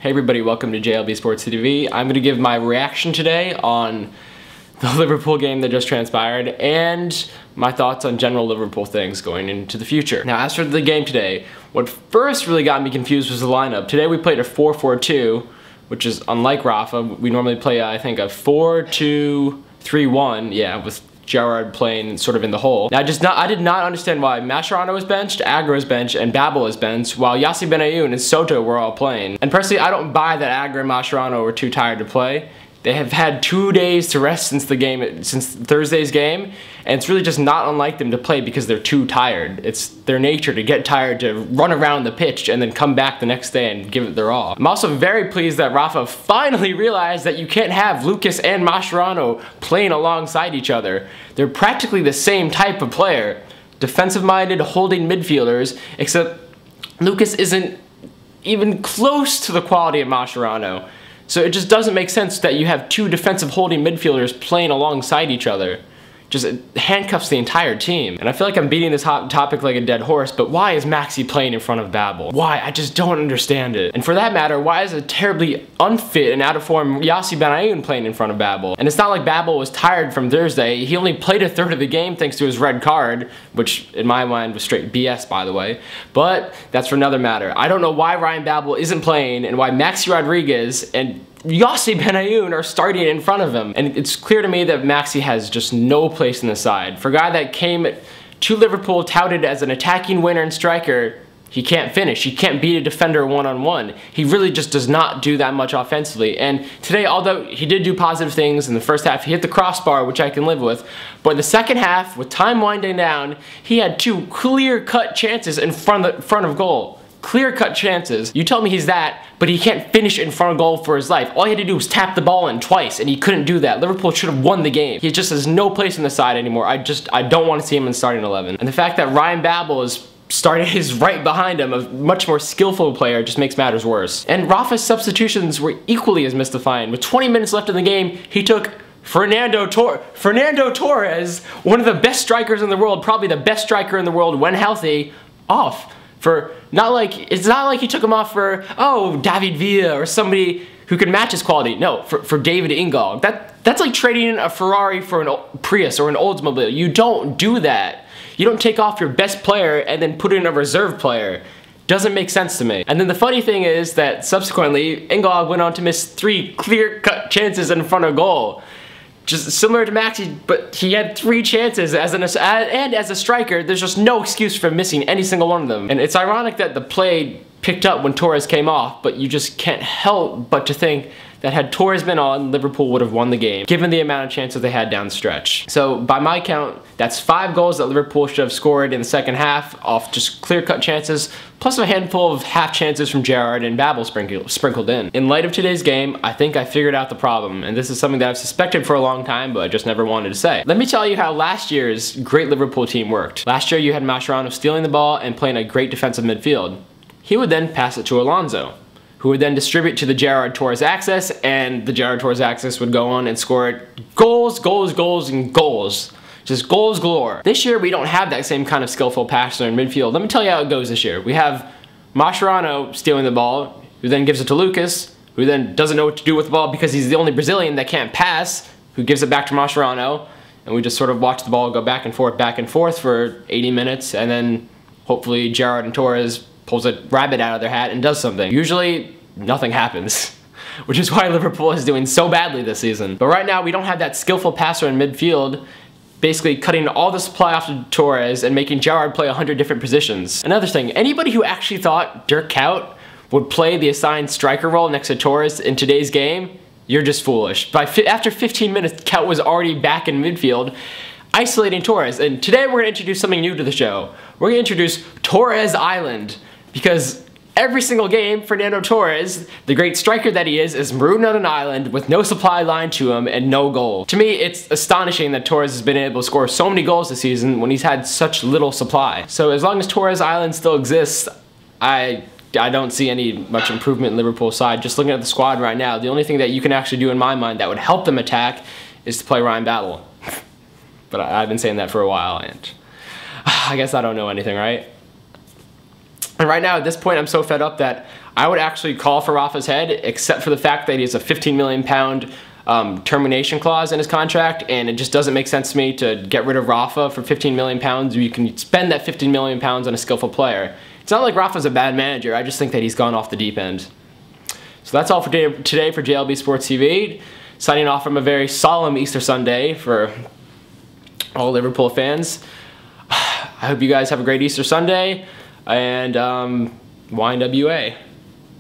Hey everybody, welcome to JLB Sports TV. I'm going to give my reaction today on the Liverpool game that just transpired and my thoughts on general Liverpool things going into the future. Now, as for the game today, what first really got me confused was the lineup. Today we played a 4-4-2, which is unlike Rafa. We normally play, I think, a 4-2-3-1, yeah, with Gerrard playing sort of in the hole. Now, I did not understand why Mascherano was benched, Agra was benched, and Babel was benched, while Yassi Benayoun and Soto were all playing. And personally, I don't buy that Agra and Mascherano were too tired to play. They have had 2 days to rest since Thursday's game, and it's really just not unlike them to play because they're too tired. It's their nature to get tired, to run around the pitch, and then come back the next day and give it their all. I'm also very pleased that Rafa finally realized that you can't have Lucas and Mascherano playing alongside each other. They're practically the same type of player. Defensive-minded, holding midfielders, except Lucas isn't even close to the quality of Mascherano. So it just doesn't make sense that you have two defensive holding midfielders playing alongside each other. Just handcuffs the entire team. And I feel like I'm beating this hot topic like a dead horse, but why is Maxi playing in front of Babel? Why? I just don't understand it. And for that matter, why is a terribly unfit and out of form Yassi Benayoun playing in front of Babel? And it's not like Babel was tired from Thursday. He only played a third of the game thanks to his red card, which in my mind was straight BS, by the way. But that's for another matter. I don't know why Ryan Babel isn't playing and why Maxi Rodriguez and Yassi Benayoun are starting in front of him. And it's clear to me that Maxi has just no place in the side. For a guy that came to Liverpool touted as an attacking winner and striker, he can't finish. He can't beat a defender one-on-one. He really just does not do that much offensively. And today, although he did do positive things in the first half, he hit the crossbar, which I can live with. But in the second half, with time winding down, he had two clear-cut chances in front of goal. Clear-cut chances. You tell me he's that, but he can't finish in front of goal for his life. All he had to do was tap the ball in twice, and he couldn't do that. Liverpool should have won the game. He just has no place in the side anymore. I don't want to see him in starting 11. And the fact that Ryan Babel is right behind him, a much more skillful player, just makes matters worse. And Rafa's substitutions were equally as mystifying. With 20 minutes left in the game, he took Fernando Torres, one of the best strikers in the world, probably the best striker in the world when healthy, off. It's not like he took him off for, oh, David Villa or somebody who can match his quality. No, for David Ingog. That's like trading in a Ferrari for an Prius or an Oldsmobile. You don't do that. You don't take off your best player and then put in a reserve player. Doesn't make sense to me. And then the funny thing is that subsequently, Ingog went on to miss 3 clear-cut chances in front of goal. Just similar to Maxi, but he had 3 chances and as a striker, there's just no excuse for missing any single one of them. And it's ironic that the play picked up when Torres came off, but you just can't help but to think that had Torres been on, Liverpool would have won the game, given the amount of chances they had down the stretch. So by my count, that's 5 goals that Liverpool should have scored in the second half off just clear-cut chances, plus a handful of half chances from Gerrard and Babel sprinkled in. In light of today's game, I think I figured out the problem, and this is something that I've suspected for a long time, but I just never wanted to say. Let me tell you how last year's great Liverpool team worked. Last year you had Mascherano stealing the ball and playing a great defensive midfield. He would then pass it to Alonso, who would then distribute to the Gerrard-Torres axis, and the Gerrard-Torres axis would go on and score goals, goals, goals, and goals. Just goals galore. This year, we don't have that same kind of skillful passer in midfield. Let me tell you how it goes this year. We have Mascherano stealing the ball, who then gives it to Lucas, who then doesn't know what to do with the ball because he's the only Brazilian that can't pass, who gives it back to Mascherano, and we just sort of watch the ball go back and forth for 80 minutes, and then hopefully Gerrard and Torres pulls a rabbit out of their hat and does something. Usually, nothing happens, which is why Liverpool is doing so badly this season. But right now, we don't have that skillful passer in midfield, basically cutting all the supply off to Torres and making Gerrard play 100 different positions. Another thing, anybody who actually thought Dirk Kuyt would play the assigned striker role next to Torres in today's game, you're just foolish. After 15 minutes, Kuyt was already back in midfield, isolating Torres. And today, we're going to introduce something new to the show. We're going to introduce Torres Island. Because every single game, Fernando Torres, the great striker that he is marooned on an island with no supply line to him and no goal. To me, it's astonishing that Torres has been able to score so many goals this season when he's had such little supply. So as long as Torres Island still exists, I don't see any much improvement in Liverpool's side. Just looking at the squad right now, the only thing that you can actually do in my mind that would help them attack is to play Ryan Babel. But I've been saying that for a while, and I guess I don't know anything, right? And right now, at this point, I'm so fed up that I would actually call for Rafa's head, except for the fact that he has a £15 million termination clause in his contract, and it just doesn't make sense to me to get rid of Rafa for £15 million. You can spend that £15 million on a skillful player. It's not like Rafa's a bad manager, I just think that he's gone off the deep end. So that's all for today for JLB Sports TV. Signing off from a very solemn Easter Sunday for all Liverpool fans. I hope you guys have a great Easter Sunday, and YNWA.